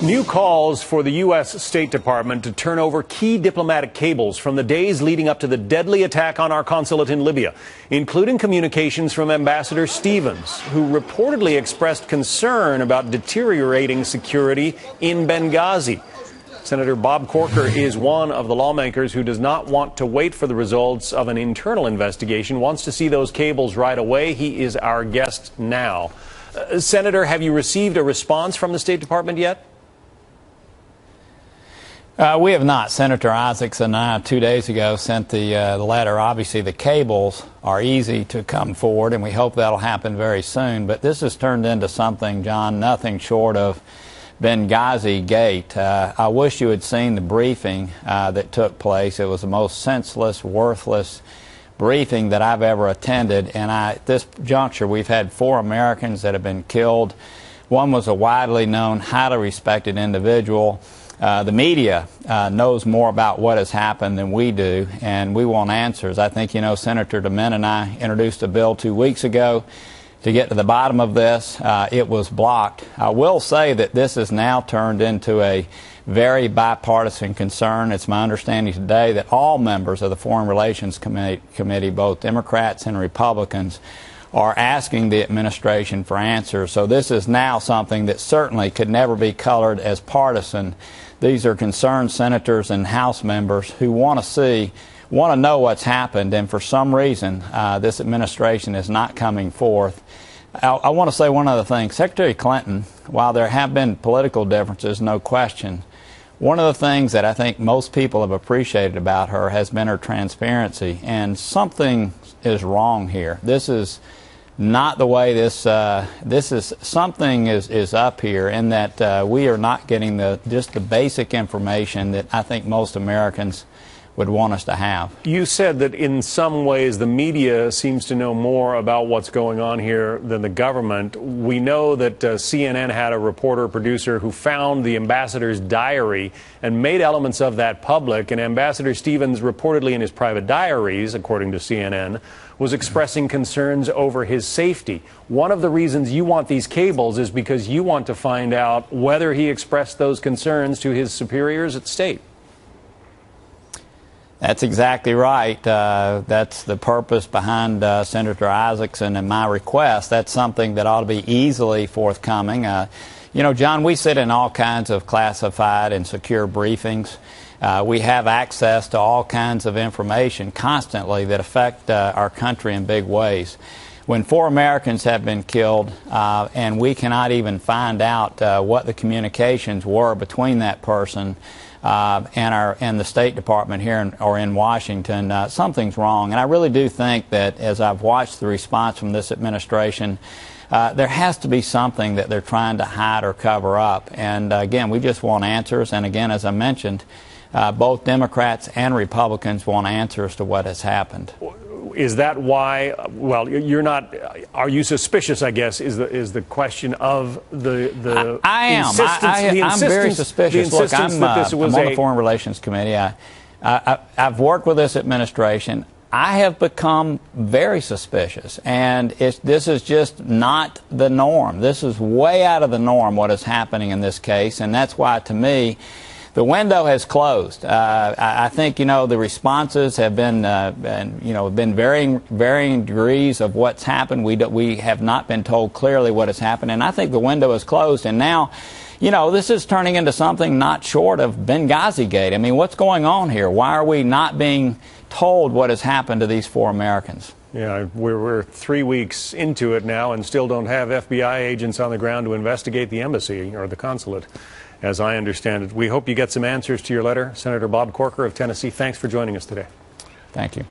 New calls for the U.S. State Department to turn over key diplomatic cables from the days leading up to the deadly attack on our consulate in Libya, including communications from Ambassador Stevens, who reportedly expressed concern about deteriorating security in Benghazi. Senator Bob Corker is one of the lawmakers who does not want to wait for the results of an internal investigation, wants to see those cables right away. He is our guest now. Senator, have you received a response from the State Department yet? We have not. Senator Isaacs and I 2 days ago sent the letter. Obviously, the cables are easy to come forward, and we hope that'll happen very soon. But this has turned into something, John, nothing short of Benghazi Gate. I wish you had seen the briefing that took place. It was the most senseless, worthless briefing that I've ever attended. And at this juncture, we've had 4 Americans that have been killed. One was a widely known, highly respected individual. The media knows more about what has happened than we do, and we want answers. I think, you know, Senator Dept and I introduced a bill 2 weeks ago to get to the bottom of this. It was blocked. I will say that this has now turned into a very bipartisan concern. It's my understanding today that all members of the Foreign Relations Committee, both Democrats and Republicans, are asking the administration for answers. So this is now something that certainly could never be colored as partisan. These are concerned senators and House members who want to know what's happened, and for some reason this administration is not coming forth. I want to say one other thing. Secretary Clinton, while there have been political differences, no question, one of the things that I think most people have appreciated about her has been her transparency, and something is wrong here. This is not the way something is up here, in that we are not getting just the basic information that I think most Americans would want us to have. You said that in some ways the media seems to know more about what's going on here than the government. We know that CNN had a reporter-producer who found the ambassador's diary and made elements of that public, and Ambassador Stevens reportedly in his private diaries, according to CNN, was expressing concerns over his safety. One of the reasons you want these cables is because you want to find out whether he expressed those concerns to his superiors at state. That's exactly right. That's the purpose behind Senator Isaacs and my request. That's something that ought to be easily forthcoming. You know, John, we sit in all kinds of classified and secure briefings. We have access to all kinds of information constantly that affect our country in big ways. When 4 Americans have been killed and we cannot even find out what the communications were between that person and the State Department here in Washington, something's wrong. And I really do think that as I've watched the response from this administration, there has to be something that they're trying to hide or cover up. And again, we just want answers. And again, as I mentioned, both Democrats and Republicans want answers to what has happened. Is that why? Well, you're not. Are you suspicious? I guess is the question of the. I am. I'm very suspicious. Look, I'm on the Foreign Relations Committee. I've worked with this administration. I have become very suspicious, and this is just not the norm. This is way out of the norm what is happening in this case, and that's why, to me, the window has closed. I think, you know, the responses have been, varying degrees of what's happened. We have not been told clearly what has happened, and I think the window is closed. And now, you know, this is turning into something not short of Benghazi Gate. I mean, what's going on here? Why are we not being told what has happened to these 4 Americans? Yeah, we're 3 weeks into it now and still don't have FBI agents on the ground to investigate the embassy or the consulate, as I understand it. We hope you get some answers to your letter. Senator Bob Corker of Tennessee, thanks for joining us today. Thank you.